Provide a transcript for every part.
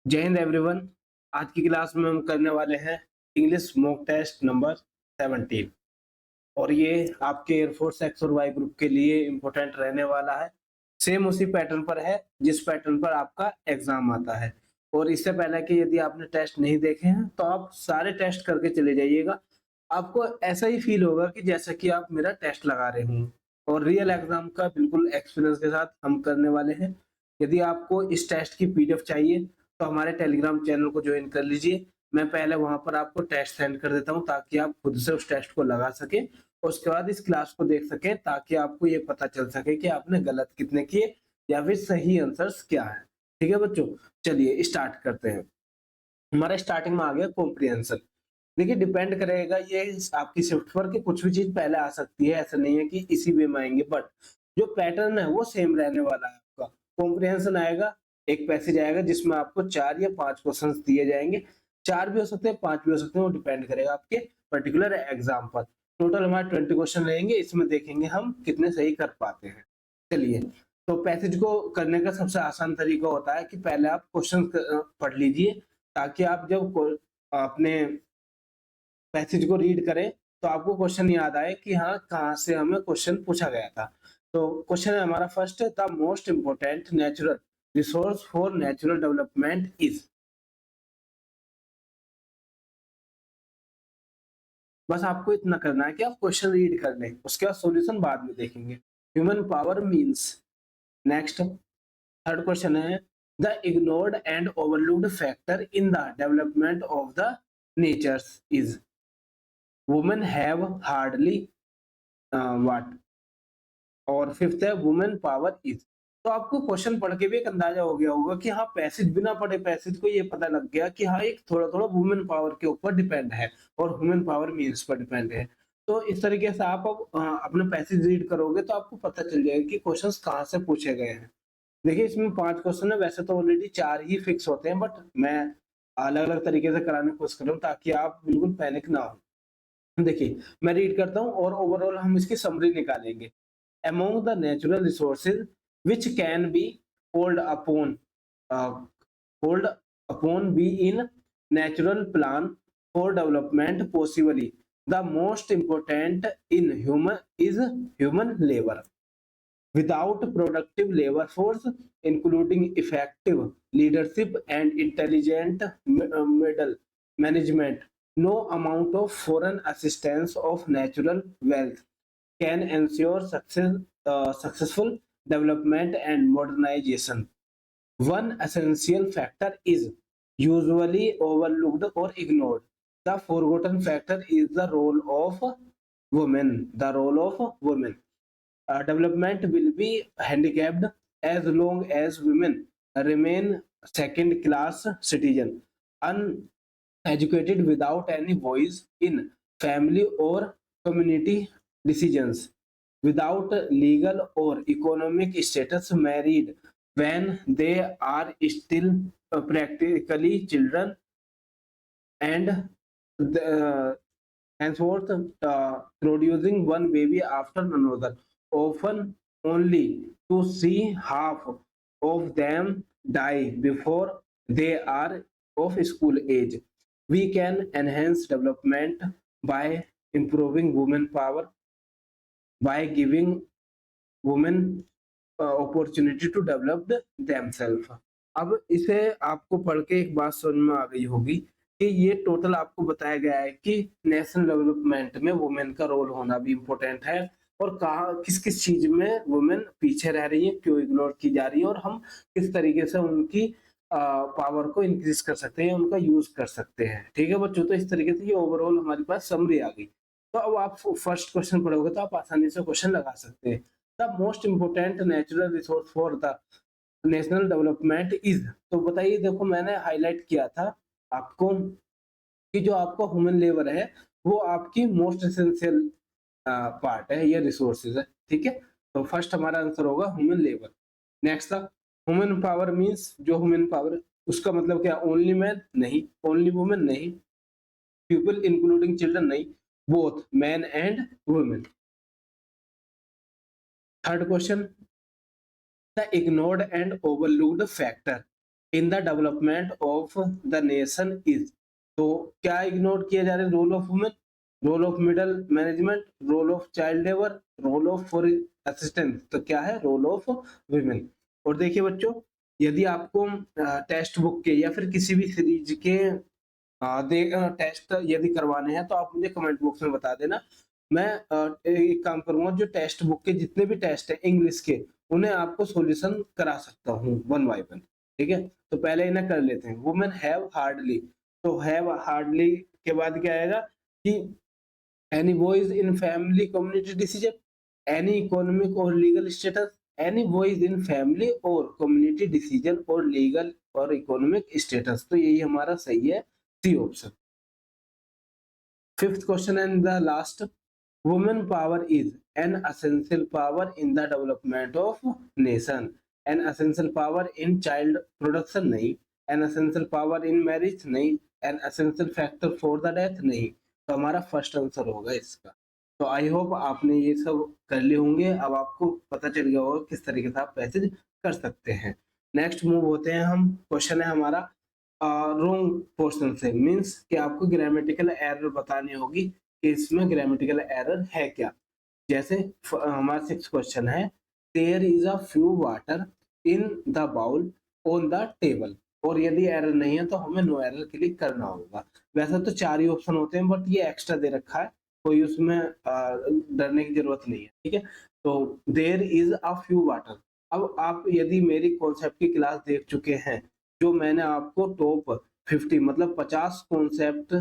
जय हिंद एवरीवन। आज की क्लास में हम करने वाले हैं इंग्लिश मॉक टेस्ट नंबर 17 और ये आपके एयरफोर्स एक्स और वाई ग्रुप के लिए इम्पोर्टेंट रहने वाला है। सेम उसी पैटर्न पर है जिस पैटर्न पर आपका एग्जाम आता है। और इससे पहले कि यदि आपने टेस्ट नहीं देखे हैं तो आप सारे टेस्ट करके चले जाइएगा। आपको ऐसा ही फील होगा कि जैसा कि आप मेरा टेस्ट लगा रहे हों और रियल एग्जाम का बिल्कुल एक्सपीरियंस के साथ हम करने वाले हैं। यदि आपको इस टेस्ट की पीडीएफ चाहिए तो हमारे टेलीग्राम चैनल को ज्वाइन कर लीजिए। मैं पहले वहां पर आपको टेस्ट सेंड कर देता हूं ताकि आप खुद से उस टेस्ट को लगा सके और उसके बाद इस क्लास को देख सके ताकि आपको ये पता चल सके कि आपने गलत कितने किए या फिर सही आंसर्स क्या है। ठीक है बच्चों, चलिए स्टार्ट करते हैं। हमारा स्टार्टिंग में आ गया कॉम्प्रिहेंशन। देखिए डिपेंड करेगा ये आपकी शिफ्ट पर कि कुछ भी चीज पहले आ सकती है, ऐसा नहीं है कि इसी वे में आएंगे, बट जो पैटर्न है वो सेम रहने वाला है आपका। कॉम्प्रिहेंशन आएगा, एक पैसेज आएगा जिसमें आपको 4 या 5 क्वेश्चंस दिए जाएंगे। 4 भी हो सकते हैं, 5 भी हो सकते हैं, वो डिपेंड करेगा आपके पर्टिकुलर एग्जाम पर। टोटल हमारे 20 क्वेश्चन रहेंगे, इसमें देखेंगे हम कितने सही कर पाते हैं। चलिए, तो पैसेज को करने का सबसे आसान तरीका होता है कि पहले आप क्वेश्चन पढ़ लीजिए ताकि आप जब अपने पैसेज को रीड करें तो आपको क्वेश्चन याद आए कि हाँ कहाँ से हमें क्वेश्चन पूछा गया था। तो क्वेश्चन है हमारा first, the most important natural resource for natural development is. बस आपको इतना करना है कि आप क्वेश्चन रीड कर लें, उसके बाद सॉल्यूशन बाद में देखेंगे। Human power means. Next, third question है the ignored and overlooked factor in the development of the natures is. Women have hardly what. और फिफ्थ है वुमेन पावर इज। तो आपको क्वेश्चन पढ़ के भी एक अंदाजा हो गया होगा कि हाँ पैसेज बिना पढ़े पैसेज को ये पता लग गया कि हाँ एक थोड़ा थोड़ा वुमेन पावर के ऊपर डिपेंड है और वुमेन पावर मीन्स पर डिपेंड है। तो इस तरीके से आप अब अपने पैसेज रीड करोगे तो आपको पता चल जाएगा कि क्वेश्चंस कहाँ से पूछे गए हैं। देखिए इसमें 5 क्वेश्चन है, वैसे तो ऑलरेडी 4 ही फिक्स होते हैं, बट मैं अलग अलग तरीके से कराने की कोशिश कर रहा हूँ ताकि आप बिल्कुल पैनिक ना हो। देखिए मैं रीड करता हूँ और ओवरऑल हम इसकी समरी निकालेंगे। Among the natural resources which can be called upon uh, called upon be in natural plan for development possibly the most important in human is human labor. Without productive labor force, including effective leadership and intelligent middle management, no amount of foreign assistance of natural wealth can ensure successful development and modernization. One essential factor is usually overlooked or ignored. The forgotten factor is the role of women. The role of women. Development will be handicapped as long as women remain second class citizens, uneducated without any voice in family or community decisions, without legal or economic status, married when they are still practically children, and the, henceforth producing one baby after another, often only to see half of them die before they are of school age. We can enhance development by improving women power, by giving women opportunity to develop themselves. अब इसे आपको पढ़ के एक बात समझ में आ गई होगी कि ये टोटल आपको बताया गया है कि नेशनल डेवलपमेंट में वुमेन का रोल होना भी इम्पोर्टेंट है और कहा किस किस चीज में वुमेन पीछे रह रही है, क्यों इग्नोर की जा रही है और हम किस तरीके से उनकी पावर को इंक्रीज कर सकते हैं, उनका यूज कर सकते हैं। ठीक है बच्चों, तो इस तरीके से ये ओवरऑल हमारे पास समरी आ गई। तो अब आप फर्स्ट क्वेश्चन पढ़ोगे तो आप आसानी से क्वेश्चन लगा सकते हैं। The most important natural resource for the national development is. तो बताइए, देखो मैंने हाईलाइट किया था आपको कि जो आपका ह्यूमन लेबर है वो आपकी मोस्ट एसेंशियल पार्ट है, ये रिसोर्सेज है। ठीक है, तो फर्स्ट हमारा आंसर होगा ह्यूमन लेबर। नेक्स्ट था ह्यूमन पावर मींस। जो ह्यूमन पावर उसका मतलब क्या, ओनली मैन नहीं, ओनली वुमेन नहीं, पीपल इंक्लूडिंग चिल्ड्रन नहीं, both man and women. Third question, the ignored and overlooked factor in the development of the nation is. तो क्या इग्नोर किया जा रहा है? Role of women, role of middle management, role of child labour, role of foreign assistant. तो क्या है? Role of women. और देखिए बच्चों, यदि आपको टेक्स्ट बुक के या फिर किसी भी सीरीज के टेस्ट यदि करवाने हैं तो आप मुझे कमेंट बॉक्स में बता देना। मैं एक काम करूंगा, जो टेक्स्ट बुक के जितने भी टेस्ट है इंग्लिश के, उन्हें आपको सॉल्यूशन करा सकता हूँ वन बाय वन। ठीक है, तो पहले इन्हें कर लेते हैं। वुमेन हैव हार्डली, तो हैव हार्डली के बाद क्या आएगा कि any voice in family community decision, any economic और legal status, any voice in family और कम्युनिटी डिसीजन और लीगल और इकोनॉमिक स्टेटस। तो यही हमारा सही है, C option. Fifth question and the last, women power is an essential power in the development of nation, an essential power in child production नहीं, an essential power in marriage नहीं, an essential factor for the death नहीं। तो हमारा first answer होगा इसका। तो I hope आपने ये सब कर लिए होंगे, अब आपको पता चल गया होगा किस तरीके से आप मैसेज कर सकते हैं। नेक्स्ट मूव होते हैं हम, क्वेश्चन है हमारा रॉन्ग पोर्शन से, मीन्स कि आपको ग्रामेटिकल एरर बतानी होगी कि इसमें ग्रामेटिकल एरर है क्या। जैसे हमारा सिक्स क्वेश्चन है, there is a few water in the bowl on the table, और यदि एरर नहीं है तो हमें नो एरर क्लिक करना होगा। वैसे तो चार ही ऑप्शन होते हैं, बट ये एक्स्ट्रा दे रखा है, कोई उसमें डरने की जरूरत नहीं है। ठीक है, तो there is a few water. अब आप यदि मेरी कॉन्सेप्ट की क्लास देख चुके हैं, जो मैंने आपको टॉप 50 मतलब 50 कॉन्सेप्ट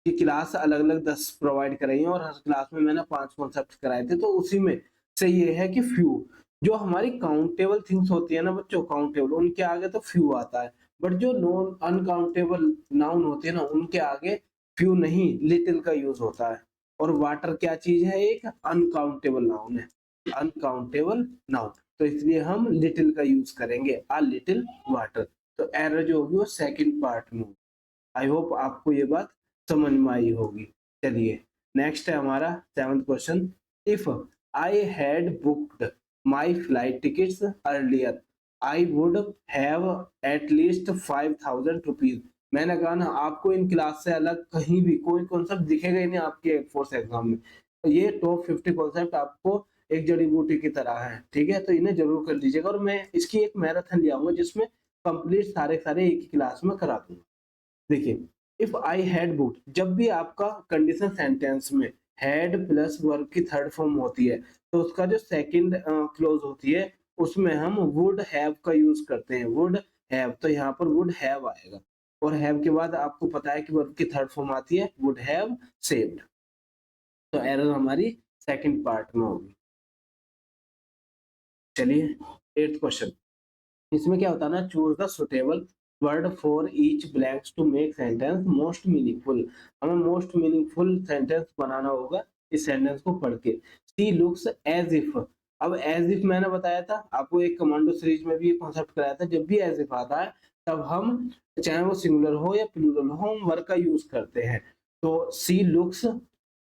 की क्लास अलग अलग 10 प्रोवाइड कराई है, और हर क्लास में मैंने 5 कॉन्सेप्ट कराए थे। तो उसी में से ये है कि फ्यू, जो हमारी काउंटेबल थिंग्स होती है ना बच्चों, काउंटेबल, उनके आगे तो फ्यू आता है, बट जो नॉन अनकाउंटेबल नाउन होते हैं ना, उनके आगे फ्यू नहीं, लिटिल का यूज होता है। और वाटर क्या चीज है? एक अनकाउंटेबल नाउन है, अनकाउंटेबल नाउन। तो इसलिए हम लिटिल का यूज करेंगे, अ लिटिल वाटर। तो एरर जो होगी वो सेकंड पार्ट में। आई होप आपको ये बात समझ में आई होगी। चलिए नेक्स्ट है हमारा seventh question, if I had booked my flight tickets earlier I would have at least 5000 rupees. मैंने कहा ना, आपको इन क्लास से अलग कहीं भी कोई कॉन्सेप्ट दिखेगा ही नहीं आपके एयरफोर्स एग्जाम में। तो ये टॉप 50 कॉन्सेप्ट आपको एक जड़ी बूटी की तरह है। ठीक है, तो इन्हें जरूर कर लीजिएगा, और मैं इसकी एक मैराथन ले आऊंगा जिसमें कंप्लीट सारे सारे एक ही क्लास में करा दूंगा। देखिए, इफ आई हैड बुक, जब भी आपका कंडीशन सेंटेंस में हैड प्लस वर्ब की थर्ड फॉर्म होती है, तो उसका जो सेकंड क्लोज होती है उसमें हम वुड हैव का यूज करते हैं, वुड हैव। तो यहाँ पर वुड हैव आएगा, और हैव के बाद आपको पता है कि वर्ब की थर्ड फॉर्म आती है वुड हैव सेव्ड। तो एरर हमारी सेकंड पार्ट में होगी। चलिए एट्थ क्वेश्चन, इसमें क्या होता है ना, choose the suitable word for each blanks to make sentence most meaningful. हमें मोस्ट मीनिंगफुल सेंटेंस बनाना होगा इस सेंटेंस को पढ़ के। सी लुक्स एज इफ, अब एज इफ मैंने बताया था आपको, एक कमांडो सीरीज में भी ये कॉन्सेप्ट कराया था, जब भी एज इफ आता है तब हम, चाहे वो सिंगुलर हो या प्लूरल हो, हम वर्ड का यूज करते हैं। तो she looks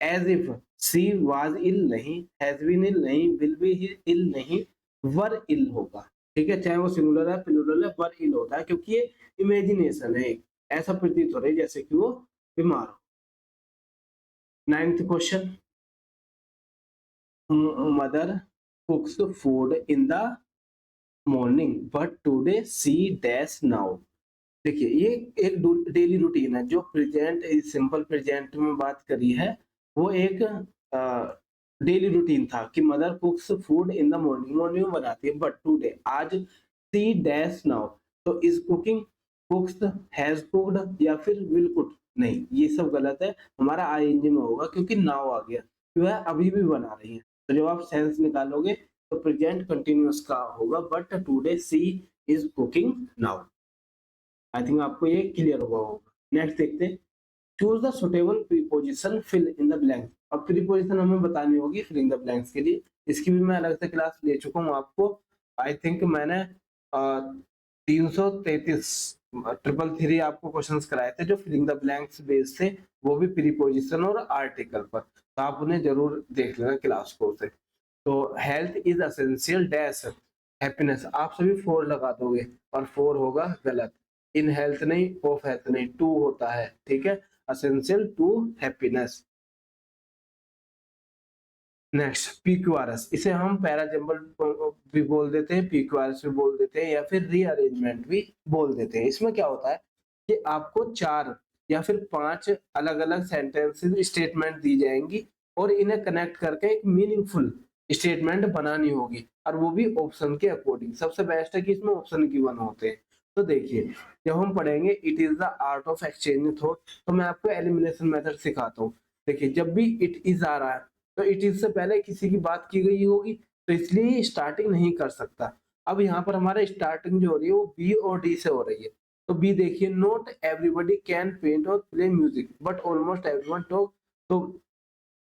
as if she was ill नहीं, हैज बीन इल नहीं, विल बी इल नहीं, वर इल होगा। ठीक है, चाहे वो सिंगुलर है प्लूरल है, वर इल होता है, क्योंकि ये इमेजिनेशन है, ऐसा प्रतीत हो रहा है जैसे कि वो बीमार हो। Ninth question, mother cooks food in the morning but today she dash now. देखिए, ये एक डेली रूटीन है, जो प्रेजेंट सिंपल प्रेजेंट में बात करी है, वो एक डेली रूटीन था कि mother cooks food in the morning, morning में बनाती है, बट टुडे आज सी डैश नाउ। तो इज कुकिंग, कुक्स, हैज कुक्ड या फिर विल कुक, नहीं ये सब गलत है, हमारा आईएनजी में होगा क्योंकि नाउ आ गया, जो है अभी भी बना रही है। तो जब आप सेंस निकालोगे तो प्रेजेंट कंटिन्यूअस का होगा, but today she is cooking now. I think आपको ये क्लियर हुआ होगा। नेक्स्ट देखते हैं, choose the suitable preposition fill in the blank. अब प्रीपोजिशन हमें बतानी होगी फिलिंग द ब्लैंक्स के लिए, इसकी भी मैं अलग से क्लास ले चुका हूँ आपको। आई थिंक मैंने 333 333 आपको क्वेश्चंस कराए थे जो फिलिंग द ब्लैंक्स बेस्ड थे, वो भी प्रीपोजिशन और आर्टिकल पर। तो आप उन्हें जरूर देख लेना क्लास को से। तो health is essential dash, happiness, आप सभी 4 लगा दोगे और 4 होगा गलत। इन हेल्थ नहीं, ऑफ हेल्थ नहीं, 2 होता है, ठीक है, essential to happiness. Next PQRS, इसे हम पैराजम्बल भी बोल देते हैं, पीक्यूआरएस भी बोल देते हैं, या फिर रीअरेंजमेंट भी बोल देते हैं। इसमें क्या होता है कि आपको 4 या फिर 5 अलग अलग सेंटेंसेस स्टेटमेंट दी जाएंगी और इन्हें कनेक्ट करके एक मीनिंगफुल स्टेटमेंट बनानी होगी, और वो भी ऑप्शन के अकॉर्डिंग। सबसे बेस्ट है कि इसमें ऑप्शन गिवन होते हैं। तो देखिए, जब हम पढ़ेंगे it is the art of exchange thought, तो मैं आपको एलिमिनेशन मेथड सिखाता हूँ। देखिए, जब भी इट इज आ रहा है तो इट इज से पहले किसी की बात की गई होगी, तो इसलिए स्टार्टिंग नहीं कर सकता। अब यहाँ पर हमारा स्टार्टिंग जो हो रही है वो बी और डी से हो रही है। तो बी देखिए, नॉट एवरीबडी कैन पेंट और play music but almost everyone talk. तो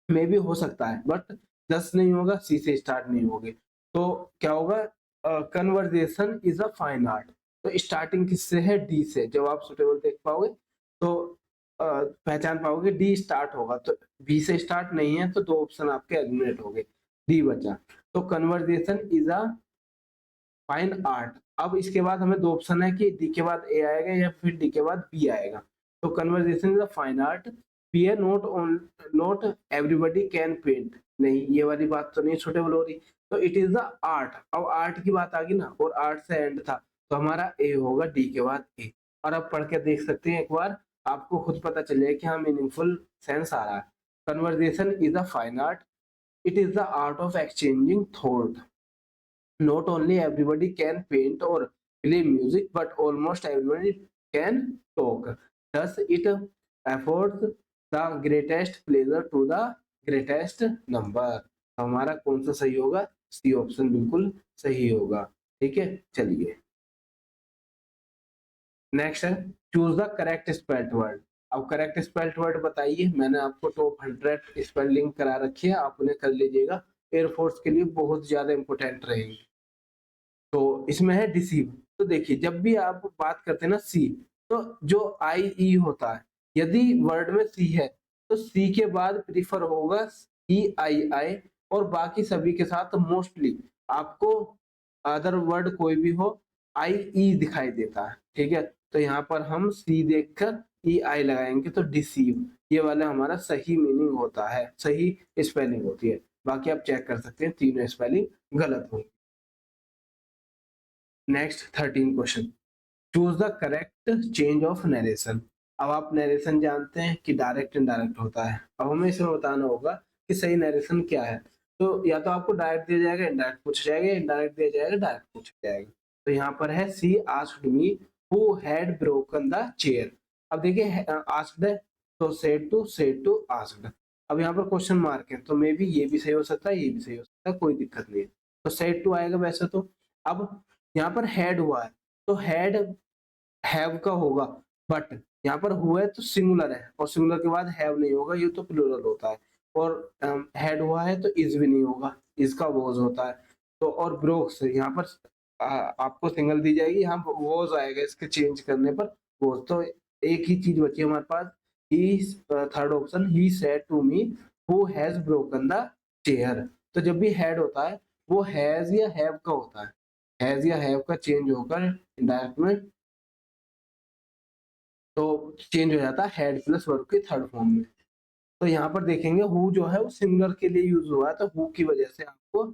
मे भी हो सकता है, बट 10 नहीं होगा, सी से स्टार्ट नहीं होगी। तो क्या होगा, conversation is a fine art. तो स्टार्टिंग किससे है, डी से। जब आप सुटेबल देख पाओगे तो पहचान पाओगे डी स्टार्ट होगा। तो बी से स्टार्ट नहीं है, तो 2 ऑप्शन आपके एलिमिनेट हो गए, डी बचा। तो conversation is a fine art. अब इसके बाद हमें 2 ऑप्शन है कि डी के बाद ए आएगा या फिर डी के बाद बी आएगा। तो conversation is a fine art, B है नॉट एवरीबडी कैन पेंट, नहीं ये वाली बात तो नहीं सुटेबल हो रही। तो इट इज द आर्ट, अब आर्ट की बात आ गई ना, और आर्ट से एंड था, तो हमारा ए होगा डी के बाद ए। और अब पढ़ के देख सकते हैं एक बार, आपको खुद पता चलेगा कि हाँ मीनिंगफुल सेंस आ रहा है। Conversation is a fine art, it is the art of exchanging thought. Not only everybody can paint or play music, but almost everybody can talk. Thus, it affords the greatest pleasure to the greatest number. तो हमारा कौन सा सही होगा, C option बिल्कुल सही होगा। ठीक है, चलिए नेक्स्ट है, choose the correct spelled word. अब करेक्ट स्पेल्ड वर्ड बताइए, मैंने आपको टॉप 100 स्पेलिंग करा रखी है, आप उन्हें कर लीजिएगा, एयरफोर्स के लिए बहुत ज्यादा इंपॉर्टेंट रहेंगे। तो इसमें है डिसीव। तो देखिए, जब भी आप बात करते हैं ना सी, तो जो आई ई होता है, यदि वर्ड में सी है तो सी के बाद प्रीफर होगा ई आई आई, और बाकी सभी के साथ मोस्टली आपको अदर वर्ड कोई भी हो आई ई दिखाई देता है। ठीक है, तो यहाँ पर हम सी देखकर ई आई लगाएंगे, तो डिसीव ये वाला हमारा सही मीनिंग होता है, सही स्पेलिंग होती है। बाकी आप चेक कर सकते हैं, तीनों स्पेलिंग गलत होंगे। Next 13 question, choose the correct change of narration. अब आप नरेशन जानते हैं कि डायरेक्ट इनडायरेक्ट होता है, अब हमें इसमें बताना होगा कि सही नरेशन क्या है। तो या तो आपको डायरेक्ट दिया जाएगा, इनडायरेक्ट पूछा जाएगा, इनडायरेक्ट दिया जाएगा, डायरेक्ट पूछा जाएगा। तो यहाँ पर है she asked me who had broken the chair. अब देखिए, आस्क्ड है तो सेड टू आस्क्ड। अब यहाँ पर क्वेश्चन मार्क है, तो मे बी ये भी सही हो सकता है, ये भी सही हो सकता है, कोई दिक्कत नहीं है। तो सेड टू आएगा वैसे तो। अब यहाँ पर हैड हुआ है, तो हैड हैव का होगा, बट यहाँ पर हुआ है तो सिंगुलर है, और सिंगुलर के बाद हैव नहीं होगा, ये तो प्लूरल होता है। और हैड हुआ है तो इज भी नहीं होगा, इसका वॉज होता है। तो और ब्रोक्स यहाँ पर आपको सिंगल दी जाएगी, यहाँ वॉज आएगा इसके चेंज करने पर वॉज। तो एक ही चीज बची हमारे पास, ही third option, he said to me who has broken the chair. तो जब भी हैड होता है वो हैज या हैव का होता है, हैज या हैव का चेंज होकर इंडायरेक्ट में तो चेंज हो जाता है हैड प्लस वर्ब के थर्ड फॉर्म में। तो यहाँ पर देखेंगे हु जो है वो सिंगुलर के लिए यूज हुआ है, तो हु की वजह से आपको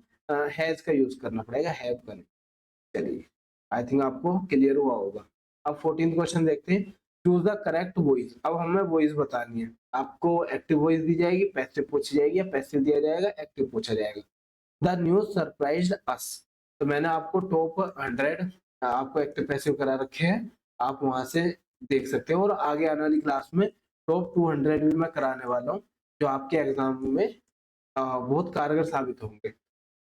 हैज का यूज करना पड़ेगा, हैव का नहीं। चलिए, आई थिंक आपको क्लियर हुआ होगा। अब 14th क्वेश्चन देखते हैं, चूज द करेक्ट वॉइस। अब हमें वॉइस बतानी है, आपको एक्टिव वॉइस दी जाएगी, पैसिव पूछी जाएगी, या पैसिव दिया जाएगा, एक्टिव पूछा जाएगा। द न्यूज सरप्राइज्ड अस। तो मैंने आपको टॉप 100 आपको एक्टिव पैसिव करा रखे हैं, आप वहां से देख सकते हो, और आगे आने वाली क्लास में टॉप 200 भी मैं कराने वाला हूँ, जो आपके एग्जाम में बहुत कारगर साबित होंगे।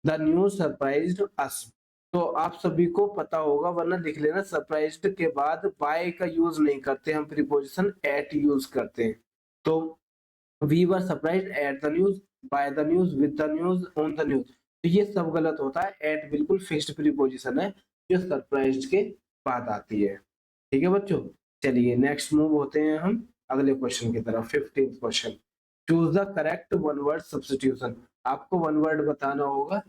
द न्यूज सरप्राइज्ड अस, तो आप सभी को पता होगा, वरना लिख लेना, सरप्राइज्ड के बाद बाय का यूज नहीं करते हम, प्रीपोजिशन एट यूज करते हैं। तो we were surprised at the news, by the news, with the news, on the news, तो ये सब गलत होता है। एट बिल्कुल फिक्स्ड प्रीपोजिशन है जो सरप्राइज्ड के बाद आती है। ठीक है बच्चों, चलिए नेक्स्ट मूव होते हैं हम अगले क्वेश्चन की तरफ। 15th question, choose the correct one word substitution. आपको वन वर्ड बताना होगा,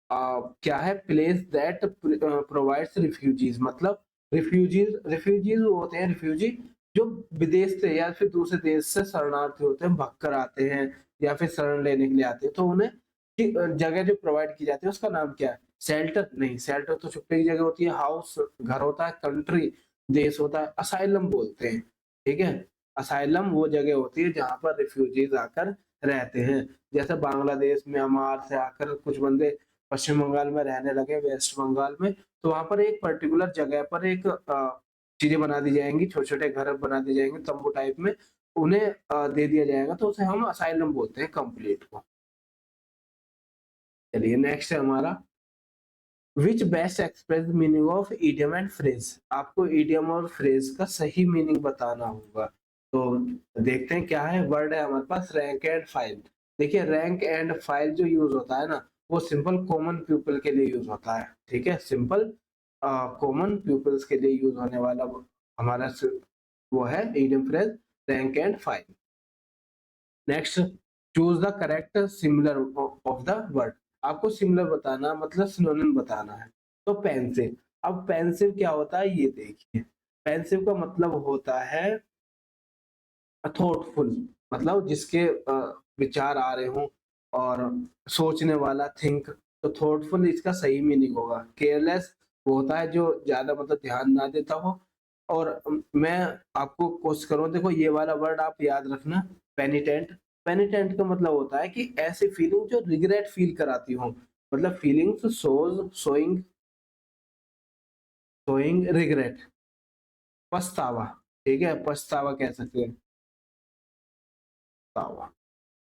क्या है, प्लेस दैट प्रोवाइड्स रिफ्यूजीज, मतलब रिफ्यूजीज होते हैं, रिफ्यूजी जो विदेश से या फिर दूसरे देश से शरणार्थी होते हैं, भग कर आते हैं या फिर शरण लेने के लिए आते हैं, तो उन्हें जगह जो प्रोवाइड की जाती है उसका नाम क्या है? शेल्टर नहीं, शेल्टर तो छुपने की जगह होती है, हाउस घर होता है, कंट्री देश होता है, असाइलम बोलते हैं, ठीक है। असाइलम वो जगह होती है जहाँ पर रिफ्यूजीज आकर रहते हैं। जैसे बांग्लादेश, म्यांमार से आकर कुछ बंदे पश्चिम बंगाल में रहने लगे, वेस्ट बंगाल में, तो वहां पर एक पर्टिकुलर जगह पर एक चीजें बना दी जाएंगी, छोटे छोटे घर बना दिए जाएंगे तंबू टाइप में, उन्हें दे दिया जाएगा, तो उसे हम असाइलम बोलते हैं कंप्लीट को। चलिए नेक्स्ट है हमारा, विच best express meaning of idiom and phrase. आपको इडियम और फ्रेज का सही मीनिंग बताना होगा। तो देखते हैं क्या है। वर्ड है हमारे पास रैंक एंड फाइल। देखिए रैंक एंड फाइल जो यूज होता है ना, वो सिंपल कॉमन पीपल के लिए यूज होता है, ठीक है। सिंपल कॉमन पीपल्स के लिए यूज होने वाला हमारा वो है idiom phrase, rank and file. Next, choose the correct similar of the word. आपको सिमिलर बताना मतलब सिनोनिम बताना है। तो पेंसिव, अब पेंसिव क्या होता है ये देखिए। पेंसिव का मतलब होता है थॉटफुल, मतलब जिसके विचार आ रहे हों और सोचने वाला, थिंक। तो थॉटफुल इसका सही मीनिंग होगा। केयरलेस वो होता है जो ज्यादा मतलब ध्यान ना देता हो। और मैं आपको कोशिश करूँ, देखो ये वाला वर्ड आप याद रखना, पेनिटेंट। पेनिटेंट का मतलब होता है कि ऐसी फीलिंग जो रिग्रेट फील कराती हो, मतलब फीलिंग्स सोज सोइंग सोइंग रिग्रेट, पछतावा, ठीक है, पछतावा कह सकते हैं, पछतावा।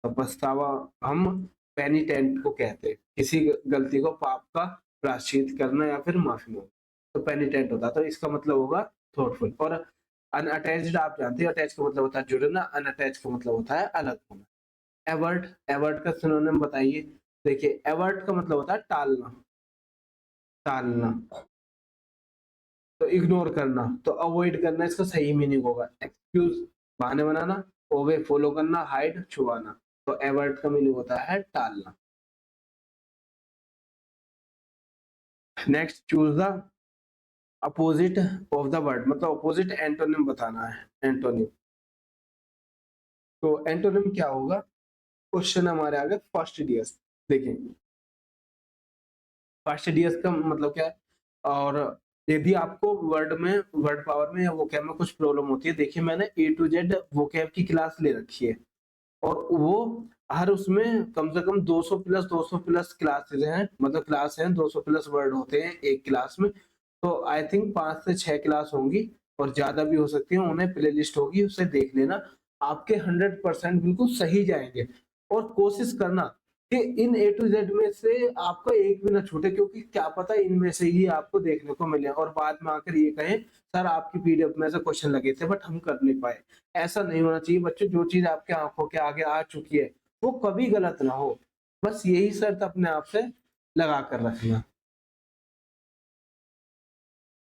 तो पछतावा हम पेनिटेंट को कहते हैं, किसी गलती को, पाप का प्रायश्चित करना या फिर माफी मांगना, तो पेनिटेंट होता है। तो इसका मतलब होगा थॉटफुल। और अनअटैच्ड आप जानते हैं, अटैच का मतलब होता है जुड़ना, अनअटैच का मतलब होता है अलग होना। एवर्ट, एवर्ट का सिनोनिम बताइए। देखिए एवर्ट का मतलब होता है टालना, टालना, तो इग्नोर करना, तो अवॉइड करना इसका सही मीनिंग होगा। एक्सक्यूज बहाने बनाना, ओवे फॉलो करना, हाइड छुपाना, तो एवर्ट का मीनिंग होता है टालना। Next, choose the opposite of the word, मतलब अपोजिट एंटोनिम बताना है, एंटोनिम। तो एंटोनिम क्या होगा? क्वेश्चन हमारे आगे फास्टिडियस। देखिए फास्टिडियस का मतलब क्या है? और यदि आपको वर्ड में, वर्ड पावर में या वोकैब में कुछ प्रॉब्लम होती है, देखिए मैंने ए टू जेड वोकैब की क्लास ले रखी है, और वो हर उसमें कम से कम 200 प्लस क्लासेस हैं, मतलब क्लास हैं, 200 प्लस वर्ड होते हैं एक क्लास में। तो आई थिंक 5 से 6 क्लास होंगी और ज्यादा भी हो सकती है, उन्हें प्ले लिस्ट होगी, उसे देख लेना। आपके 100% बिल्कुल सही जाएंगे। और कोशिश करना कि इन ए टू जेड में से आपका एक भी ना छूटे, क्योंकि क्या पता इनमें से ही आपको देखने को मिले और बाद में आकर ये कहें सर आपकी पीडीएफ में से क्वेश्चन लगे थे बट हम कर नहीं पाए। ऐसा नहीं होना चाहिए बच्चों। जो चीज आपके आंखों के आगे आ चुकी है वो कभी गलत ना हो, बस यही शर्त अपने आप से लगा कर रखना।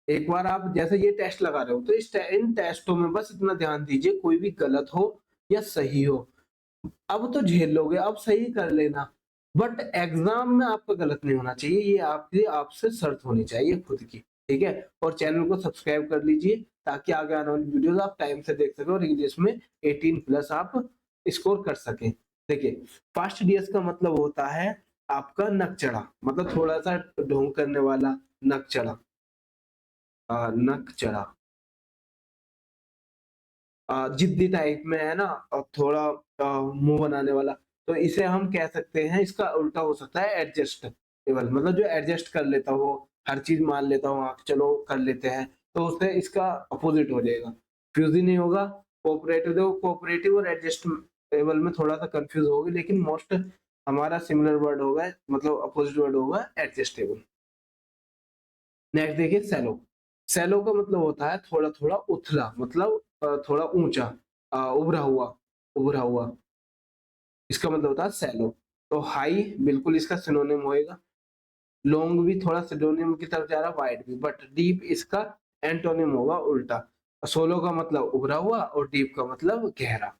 एक बार आप जैसे ये टेस्ट लगा रहे हो, तो इन टेस्टों में बस इतना ध्यान दीजिए, कोई भी गलत हो या सही हो, अब तो झेल लोगे, अब सही कर लेना, बट एग्जाम में आपका गलत नहीं होना चाहिए, ये आपकी आपसे शर्त होनी चाहिए खुद की, ठीक है। और चैनल को सब्सक्राइब कर लीजिए ताकि आगे आने वाली वीडियोस आप टाइम से देख सके और इंग्लिश में 18 प्लस आप स्कोर कर सकें। देखिए फास्ट डीएस का मतलब होता है आपका नक चढ़ा, मतलब थोड़ा सा ढोंग करने वाला, नक चढ़ा, नक चढ़ा, जिद्दी टाइप में है ना, और थोड़ा मुंह बनाने वाला, तो इसे हम कह सकते हैं, इसका उल्टा हो सकता है एडजस्टेबल, मतलब जो एडजस्ट कर लेता हो, हर चीज मान लेता हो, हाँ चलो कर लेते हैं, तो उससे इसका अपोजिट हो जाएगा, फ्यूजी नहीं होगा। कोऑपरेटिव, देखो कोऑपरेटिव और एडजस्टेबल में थोड़ा सा कंफ्यूज होगी, लेकिन मोस्ट हमारा सिमिलर वर्ड होगा, मतलब अपोजिट वर्ड होगा एडजस्टेबल। नेक्स्ट देखिए सैलो। सैलो का मतलब होता है थोड़ा थोड़ा उथला, मतलब थोड़ा ऊंचा, उभरा हुआ, उभरा हुआ, इसका मतलब होता है सैलो। तो हाई बिल्कुल इसका सिनोनिम होएगा। लॉन्ग भी थोड़ा सिनोनिम की तरफ जा रहा है, वाइड भी, बट डीप इसका एंटोनिम होगा उल्टा। सोलो का मतलब उभरा हुआ और डीप का मतलब गहरा।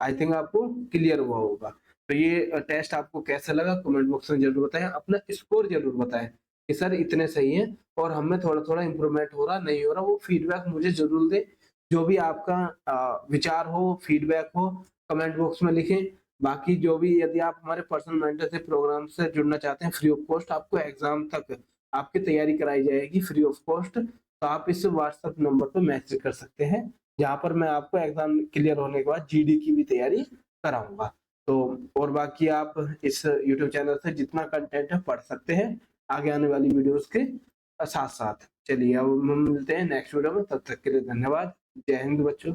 आई थिंक आपको क्लियर हुआ होगा। तो ये टेस्ट आपको कैसा लगा कमेंट बॉक्स में जरूर बताएं, अपना स्कोर जरूर बताएं कि सर इतने सही है और हमें थोड़ा थोड़ा इम्प्रूवमेंट हो रहा नहीं हो रहा, वो फीडबैक मुझे जरूर दे। जो भी आपका विचार हो, फीडबैक हो, कमेंट बॉक्स में लिखें। बाकी जो भी यदि आप हमारे पर्सनल मेंटर से प्रोग्राम से जुड़ना चाहते हैं फ्री ऑफ कॉस्ट, आपको एग्जाम तक आपकी तैयारी कराई जाएगी फ्री ऑफ कॉस्ट, तो आप इस व्हाट्सएप नंबर पर मैसेज कर सकते हैं, जहाँ पर मैं आपको एग्जाम क्लियर होने के बाद जीडी की भी तैयारी कराऊंगा। तो और बाकी आप इस यूट्यूब चैनल से जितना कंटेंट है पढ़ सकते हैं आगे आने वाली वीडियोस के साथ साथ। चलिए अब हम मिलते हैं नेक्स्ट वीडियो में, तब तक के लिए धन्यवाद। जय हिंद बच्चों।